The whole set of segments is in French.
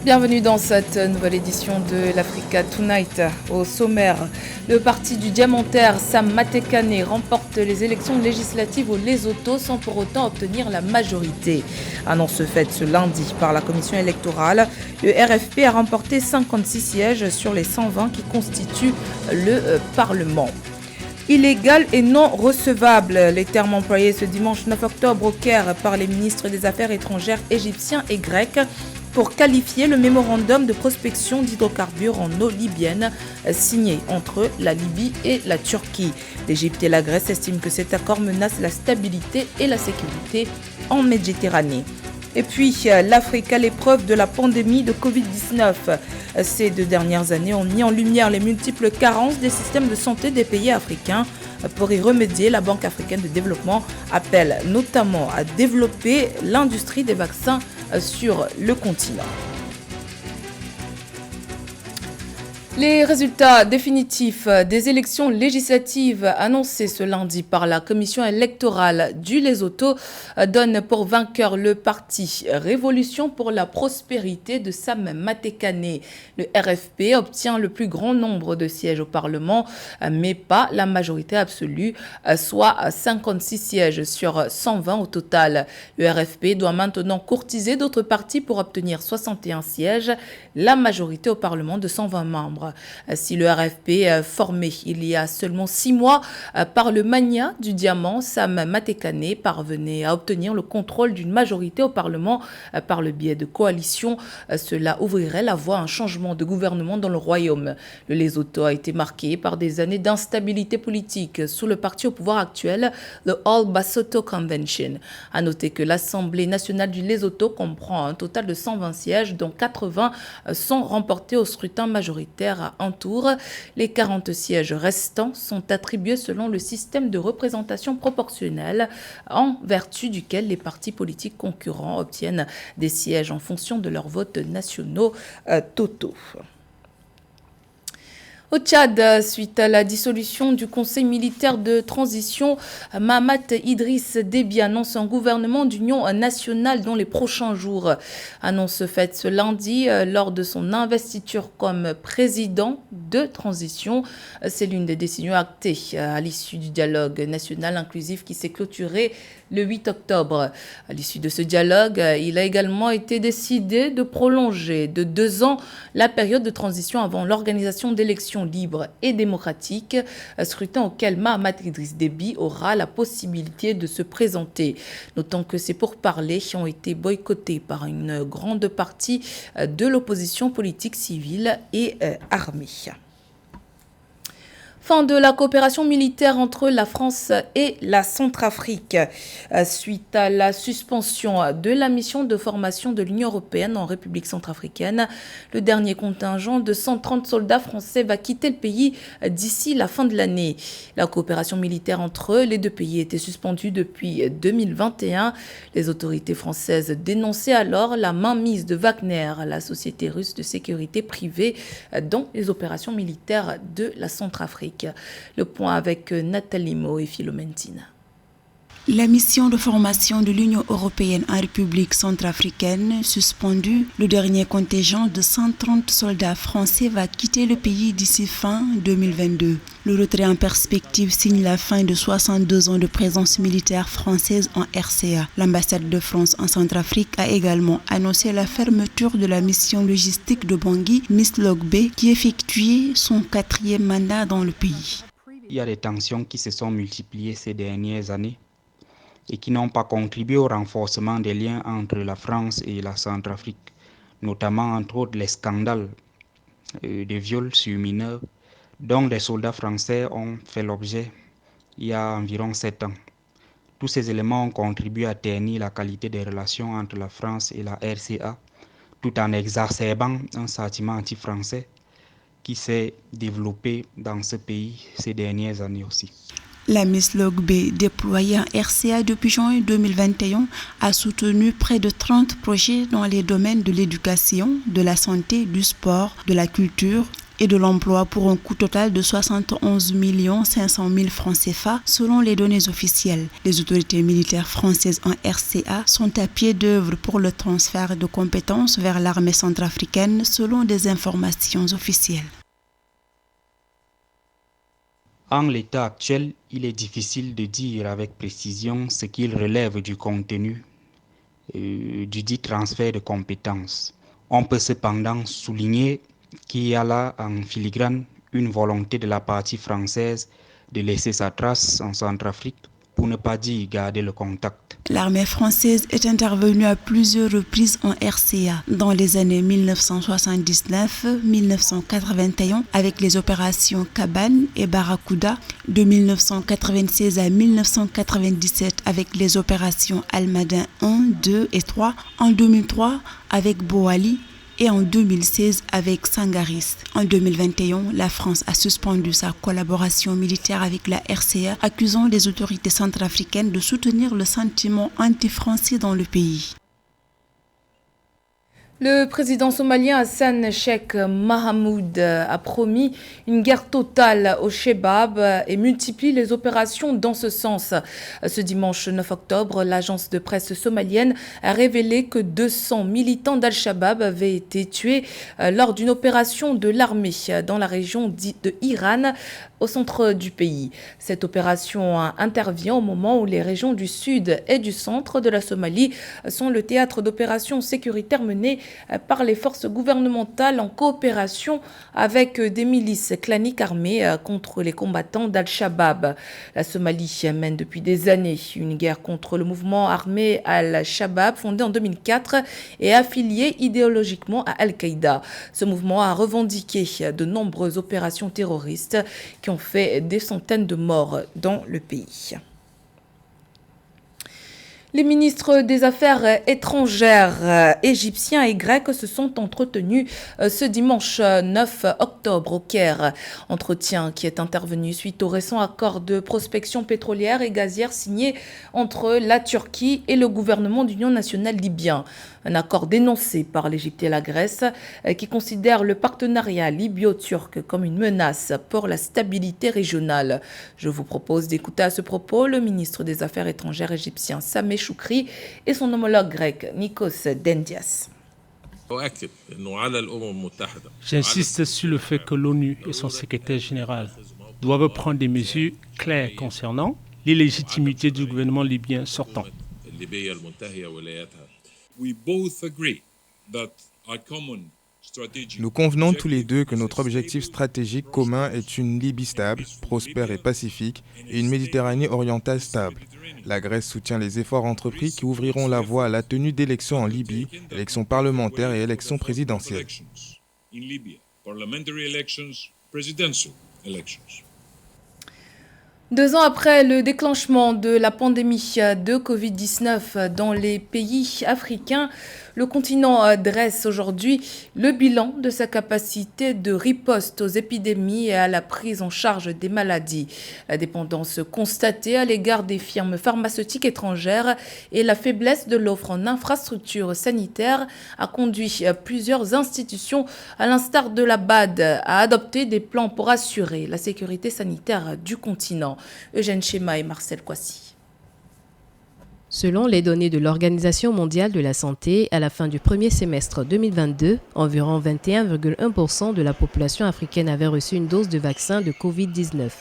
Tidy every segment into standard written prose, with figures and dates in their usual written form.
Bienvenue dans cette nouvelle édition de l'Africa Tonight. Au sommaire, le parti du diamantaire Sam Matekane remporte les élections législatives au Lesotho sans pour autant obtenir la majorité. Annonce faite ce lundi par la commission électorale, le RFP a remporté 56 sièges sur les 120 qui constituent le Parlement. Illégal et non recevable, les termes employés ce dimanche 9 octobre au Caire par les ministres des Affaires étrangères égyptiens et grecs pour qualifier le mémorandum de prospection d'hydrocarbures en eau libyenne signé entre la Libye et la Turquie. L'Égypte et la Grèce estiment que cet accord menace la stabilité et la sécurité en Méditerranée. Et puis, l'Afrique à l'épreuve de la pandémie de Covid-19. Ces 2 dernières années ont mis en lumière les multiples carences des systèmes de santé des pays africains. Pour y remédier, la Banque africaine de développement appelle notamment à développer l'industrie des vaccins sur le continent. Les résultats définitifs des élections législatives annoncées ce lundi par la commission électorale du Lesotho donnent pour vainqueur le parti Révolution pour la prospérité de Sam Matekane. Le RFP obtient le plus grand nombre de sièges au Parlement, mais pas la majorité absolue, soit 56 sièges sur 120 au total. Le RFP doit maintenant courtiser d'autres partis pour obtenir 61 sièges, la majorité au Parlement de 120 membres. Si le RFP formé il y a seulement 6 mois par le mania du diamant, Sam Matekane parvenait à obtenir le contrôle d'une majorité au Parlement par le biais de coalitions. Cela ouvrirait la voie à un changement de gouvernement dans le royaume. Le Lesotho a été marqué par des années d'instabilité politique sous le parti au pouvoir actuel, le All Basotho Convention. À noter que l'Assemblée nationale du Lesotho comprend un total de 120 sièges, dont 80 sont remportés au scrutin majoritaire à un tour. Les 40 sièges restants sont attribués selon le système de représentation proportionnelle en vertu duquel les partis politiques concurrents obtiennent des sièges en fonction de leurs votes nationaux totaux. Au Tchad, suite à la dissolution du Conseil militaire de transition, Mahamat Idriss Déby annonce un gouvernement d'union nationale dans les prochains jours. Annonce faite ce lundi lors de son investiture comme président de transition. C'est l'une des décisions actées à l'issue du dialogue national inclusif qui s'est clôturé le 8 octobre. À l'issue de ce dialogue, il a également été décidé de prolonger de 2 ans la période de transition avant l'organisation d'élections libres et démocratiques, scrutin auquel Mahamat Idriss Déby aura la possibilité de se présenter. Notons que ces pourparlers ont été boycottés par une grande partie de l'opposition politique civile et armée. Fin de la coopération militaire entre la France et la Centrafrique. Suite à la suspension de la mission de formation de l'Union européenne en République centrafricaine, le dernier contingent de 130 soldats français va quitter le pays d'ici la fin de l'année. La coopération militaire entre les 2 pays était suspendue depuis 2021. Les autorités françaises dénonçaient alors la mainmise de Wagner, la société russe de sécurité privée, dans les opérations militaires de la Centrafrique. Le point avec Nathalie Mo et Philomentine. La mission de formation de l'Union européenne en République centrafricaine suspendue, le dernier contingent de 130 soldats français va quitter le pays d'ici fin 2022. Le retrait en perspective signe la fin de 62 ans de présence militaire française en RCA. L'ambassade de France en Centrafrique a également annoncé la fermeture de la mission logistique de Bangui, Miss Logbe, qui effectuait son 4e mandat dans le pays. Il y a des tensions qui se sont multipliées ces dernières années et qui n'ont pas contribué au renforcement des liens entre la France et la Centrafrique, notamment entre autres les scandales de viols sur mineurs dont les soldats français ont fait l'objet il y a environ 7 ans. Tous ces éléments ont contribué à ternir la qualité des relations entre la France et la RCA, tout en exacerbant un sentiment anti-français qui s'est développé dans ce pays ces dernières années aussi. La Miss Logbe, déployée en RCA depuis juin 2021, a soutenu près de 30 projets dans les domaines de l'éducation, de la santé, du sport, de la culture, et de l'emploi pour un coût total de 71 500 000 francs CFA selon les données officielles. Les autorités militaires françaises en RCA sont à pied d'œuvre pour le transfert de compétences vers l'armée centrafricaine selon des informations officielles. En l'état actuel, il est difficile de dire avec précision ce qu'il relève du contenu du dit transfert de compétences. On peut cependant souligner qu'il y a là en filigrane une volonté de la partie française de laisser sa trace en Centrafrique, pour ne pas dire garder le contact. L'armée française est intervenue à plusieurs reprises en RCA dans les années 1979-1981 avec les opérations Cabane et Barracuda, de 1996 à 1997 avec les opérations Almadin 1, 2 et 3, en 2003 avec Boali et en 2016 avec Sangaris. En 2021, la France a suspendu sa collaboration militaire avec la RCA, accusant les autorités centrafricaines de soutenir le sentiment anti-français dans le pays. Le président somalien Hassan Sheikh Mahamoud a promis une guerre totale au Shebab et multiplie les opérations dans ce sens. Ce dimanche 9 octobre, l'agence de presse somalienne a révélé que 200 militants d'Al-Shabaab avaient été tués lors d'une opération de l'armée dans la région de Iran, au centre du pays. Cette opération intervient au moment où les régions du sud et du centre de la Somalie sont le théâtre d'opérations sécuritaires menées par les forces gouvernementales en coopération avec des milices claniques armées contre les combattants d'Al-Shabaab. La Somalie mène depuis des années une guerre contre le mouvement armé Al-Shabaab fondé en 2004 et affilié idéologiquement à Al-Qaïda. Ce mouvement a revendiqué de nombreuses opérations terroristes qui ont fait des centaines de morts dans le pays. Les ministres des Affaires étrangères égyptiens et grecs se sont entretenus ce dimanche 9 octobre au Caire. Entretien qui est intervenu suite au récent accord de prospection pétrolière et gazière signé entre la Turquie et le gouvernement d'union nationale libyen. Un accord dénoncé par l'Égypte et la Grèce qui considère le partenariat libyo-turc comme une menace pour la stabilité régionale. Je vous propose d'écouter à ce propos le ministre des Affaires étrangères égyptien Sameh Choukri et son homologue grec Nikos Dendias. J'insiste sur le fait que l'ONU et son secrétaire général doivent prendre des mesures claires concernant l'illégitimité du gouvernement libyen sortant. Nous convenons tous les deux que notre objectif stratégique commun est une Libye stable, prospère et pacifique, et une Méditerranée orientale stable. La Grèce soutient les efforts entrepris qui ouvriront la voie à la tenue d'élections en Libye, élections parlementaires et élections présidentielles. 2 ans après le déclenchement de la pandémie de Covid-19 dans les pays africains, le continent dresse aujourd'hui le bilan de sa capacité de riposte aux épidémies et à la prise en charge des maladies. La dépendance constatée à l'égard des firmes pharmaceutiques étrangères et la faiblesse de l'offre en infrastructures sanitaires a conduit plusieurs institutions, à l'instar de la BAD, à adopter des plans pour assurer la sécurité sanitaire du continent. Eugène Chema et Marcel Kouassi. Selon les données de l'Organisation mondiale de la santé, à la fin du premier semestre 2022, environ 21,1% de la population africaine avait reçu une dose de vaccin de Covid-19.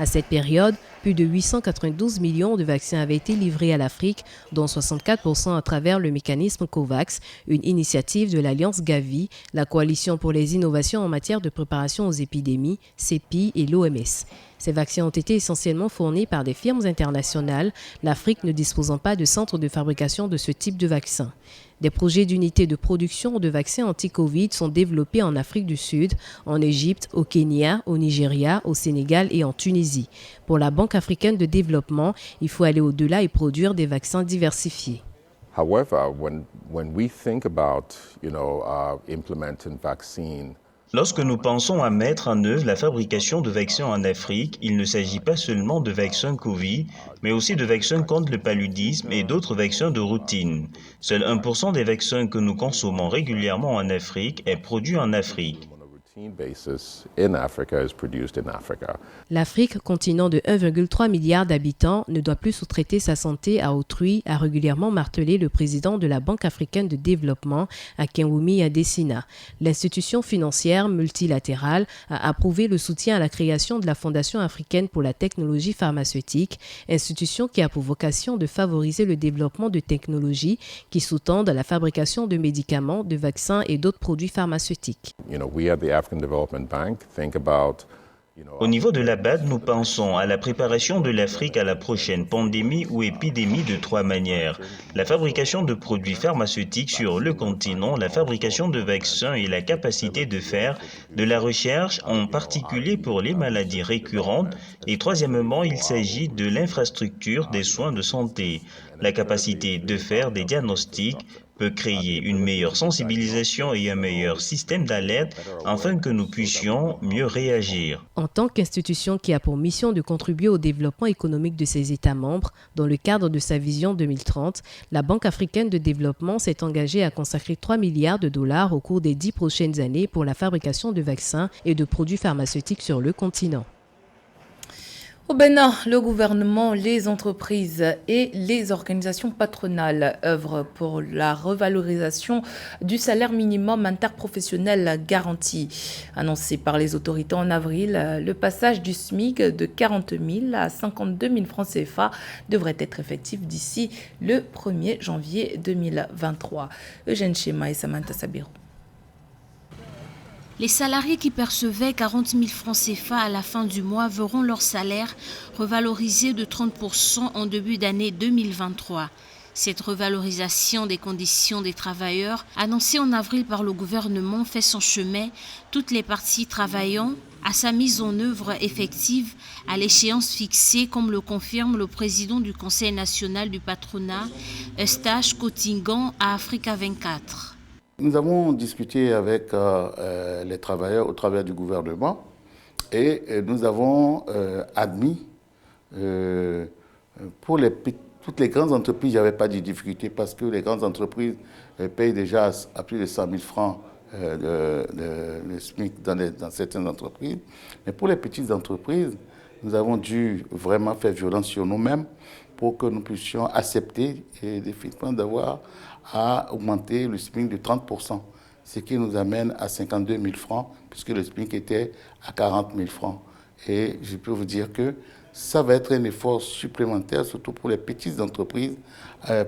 À cette période, plus de 892 millions de vaccins avaient été livrés à l'Afrique, dont 64% à travers le mécanisme COVAX, une initiative de l'Alliance Gavi, la Coalition pour les innovations en matière de préparation aux épidémies, CEPI et l'OMS. Ces vaccins ont été essentiellement fournis par des firmes internationales, l'Afrique ne disposant pas de centres de fabrication de ce type de vaccins. Des projets d'unités de production de vaccins anti-Covid sont développés en Afrique du Sud, en Égypte, au Kenya, au Nigeria, au Sénégal et en Tunisie. Pour la Banque africaine de développement, il faut aller au-delà et produire des vaccins diversifiés. However, when we think about, implementing vaccine, lorsque nous pensons à mettre en œuvre la fabrication de vaccins en Afrique, il ne s'agit pas seulement de vaccins Covid, mais aussi de vaccins contre le paludisme et d'autres vaccins de routine. Seul 1% des vaccins que nous consommons régulièrement en Afrique est produit en Afrique. L'Afrique, continent de 1,3 milliard d'habitants, ne doit plus sous-traiter sa santé à autrui, a régulièrement martelé le président de la Banque africaine de développement, Akinwumi Adesina. L'institution financière multilatérale a approuvé le soutien à la création de la Fondation africaine pour la technologie pharmaceutique, institution qui a pour vocation de favoriser le développement de technologies qui sous-tendent la fabrication de médicaments, de vaccins et d'autres produits pharmaceutiques. Au niveau de la BAD, nous pensons à la préparation de l'Afrique à la prochaine pandémie ou épidémie de 3 manières. La fabrication de produits pharmaceutiques sur le continent, la fabrication de vaccins et la capacité de faire de la recherche, en particulier pour les maladies récurrentes. Et troisièmement, il s'agit de l'infrastructure des soins de santé. La capacité de faire des diagnostics peut créer une meilleure sensibilisation et un meilleur système d'alerte afin que nous puissions mieux réagir. En tant qu'institution qui a pour mission de contribuer au développement économique de ses États membres, dans le cadre de sa vision 2030, la Banque africaine de développement s'est engagée à consacrer 3 milliards de dollars au cours des 10 prochaines années pour la fabrication de vaccins et de produits pharmaceutiques sur le continent. Au Bénin, le gouvernement, les entreprises et les organisations patronales œuvrent pour la revalorisation du salaire minimum interprofessionnel garanti. Annoncé par les autorités en avril, le passage du SMIC de 40 000 à 52 000 francs CFA devrait être effectif d'ici le 1er janvier 2023. Eugène Chema et Samantha Sabiro. Les salariés qui percevaient 40 000 francs CFA à la fin du mois verront leur salaire revalorisé de 30% en début d'année 2023. Cette revalorisation des conditions des travailleurs, annoncée en avril par le gouvernement, fait son chemin, toutes les parties travaillant à sa mise en œuvre effective à l'échéance fixée, comme le confirme le président du Conseil national du patronat, Eustache Cotingan, à Africa 24. Nous avons discuté avec les travailleurs au travers du gouvernement et nous avons admis pour toutes les grandes entreprises, il n'y avait pas de difficulté parce que les grandes entreprises payent déjà à plus de 100 000 francs le SMIC dans certaines entreprises. Mais pour les petites entreprises, nous avons dû vraiment faire violence sur nous-mêmes pour que nous puissions accepter et définitivement d'avoir à augmenter le SMIC de 30%, ce qui nous amène à 52 000 francs, puisque le SMIC était à 40 000 francs. Et je peux vous dire que ça va être un effort supplémentaire, surtout pour les petites entreprises,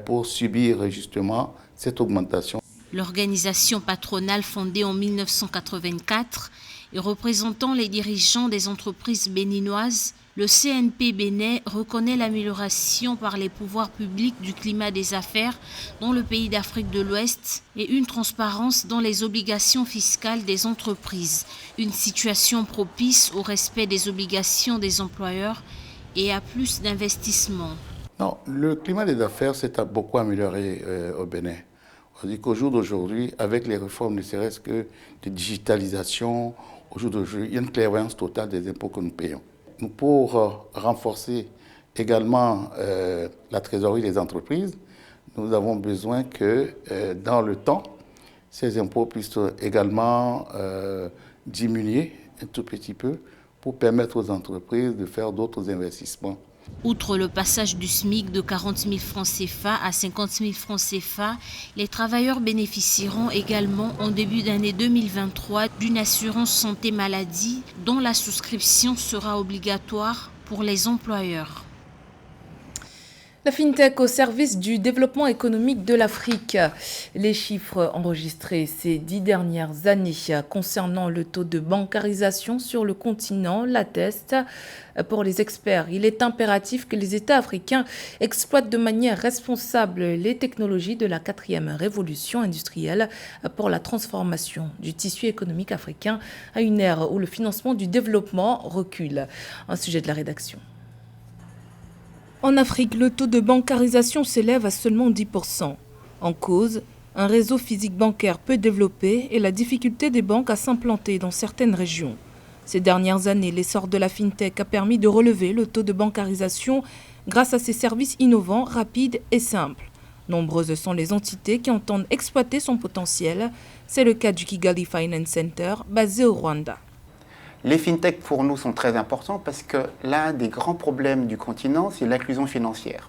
pour subir justement cette augmentation. L'organisation patronale fondée en 1984 et représentant les dirigeants des entreprises béninoises, le CNP Bénin reconnaît l'amélioration par les pouvoirs publics du climat des affaires dans le pays d'Afrique de l'Ouest et une transparence dans les obligations fiscales des entreprises, une situation propice au respect des obligations des employeurs et à plus d'investissements. Non, le climat des affaires s'est beaucoup amélioré au Bénin. On dit qu'au jour d'aujourd'hui, avec les réformes ne serait-ce que de digitalisation, au jour d'aujourd'hui, il y a une clairvoyance totale des impôts que nous payons. Pour renforcer également la trésorerie des entreprises, nous avons besoin que dans le temps, ces impôts puissent également diminuer un tout petit peu pour permettre aux entreprises de faire d'autres investissements. Outre le passage du SMIC de 40 000 francs CFA à 50 000 francs CFA, les travailleurs bénéficieront également en début d'année 2023 d'une assurance santé maladie dont la souscription sera obligatoire pour les employeurs. La FinTech au service du développement économique de l'Afrique. Les chiffres enregistrés ces 10 dernières années concernant le taux de bancarisation sur le continent l'attestent. Pour les experts, il est impératif que les États africains exploitent de manière responsable les technologies de la 4e révolution industrielle pour la transformation du tissu économique africain à une ère où le financement du développement recule. Un sujet de la rédaction. En Afrique, le taux de bancarisation s'élève à seulement 10%. En cause, un réseau physique bancaire peu développé et la difficulté des banques à s'implanter dans certaines régions. Ces dernières années, l'essor de la FinTech a permis de relever le taux de bancarisation grâce à ses services innovants, rapides et simples. Nombreuses sont les entités qui entendent exploiter son potentiel. C'est le cas du Kigali Finance Center, basé au Rwanda. Les fintechs pour nous sont très importants parce que l'un des grands problèmes du continent, c'est l'inclusion financière.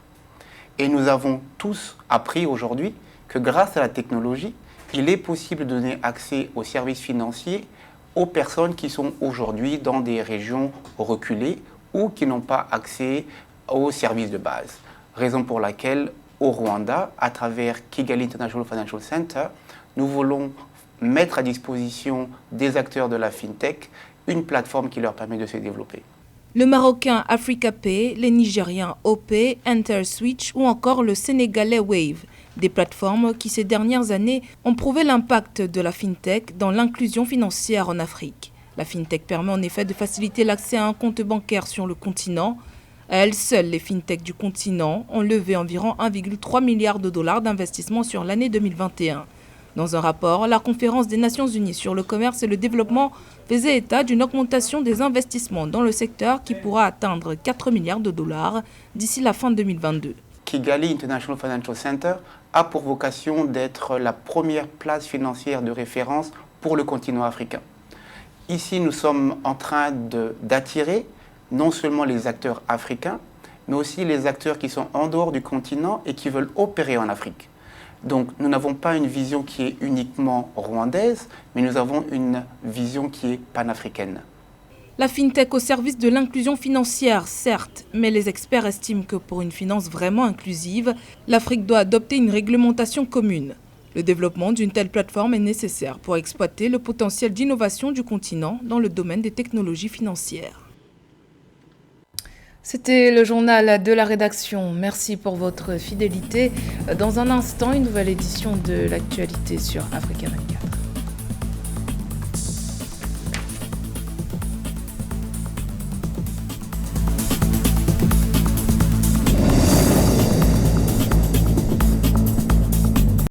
Et nous avons tous appris aujourd'hui que grâce à la technologie, il est possible de donner accès aux services financiers aux personnes qui sont aujourd'hui dans des régions reculées ou qui n'ont pas accès aux services de base. Raison pour laquelle, au Rwanda, à travers Kigali International Financial Center, nous voulons mettre à disposition des acteurs de la fintech une plateforme qui leur permet de se développer. Le Marocain AfricaPay, les Nigériens OP, EnterSwitch ou encore le Sénégalais Wave, des plateformes qui ces dernières années ont prouvé l'impact de la fintech dans l'inclusion financière en Afrique. La fintech permet en effet de faciliter l'accès à un compte bancaire sur le continent. À elles seules, les fintechs du continent ont levé environ 1,3 milliard de dollars d'investissement sur l'année 2021. Dans un rapport, la Conférence des Nations Unies sur le commerce et le développement faisait état d'une augmentation des investissements dans le secteur qui pourra atteindre 4 milliards de dollars d'ici la fin 2022. Kigali International Financial Center a pour vocation d'être la première place financière de référence pour le continent africain. Ici, nous sommes en train d'attirer non seulement les acteurs africains, mais aussi les acteurs qui sont en dehors du continent et qui veulent opérer en Afrique. Donc nous n'avons pas une vision qui est uniquement rwandaise, mais nous avons une vision qui est panafricaine. La fintech au service de l'inclusion financière, certes, mais les experts estiment que pour une finance vraiment inclusive, l'Afrique doit adopter une réglementation commune. Le développement d'une telle plateforme est nécessaire pour exploiter le potentiel d'innovation du continent dans le domaine des technologies financières. C'était le journal de la rédaction. Merci pour votre fidélité. Dans un instant, une nouvelle édition de l'actualité sur Africa 24.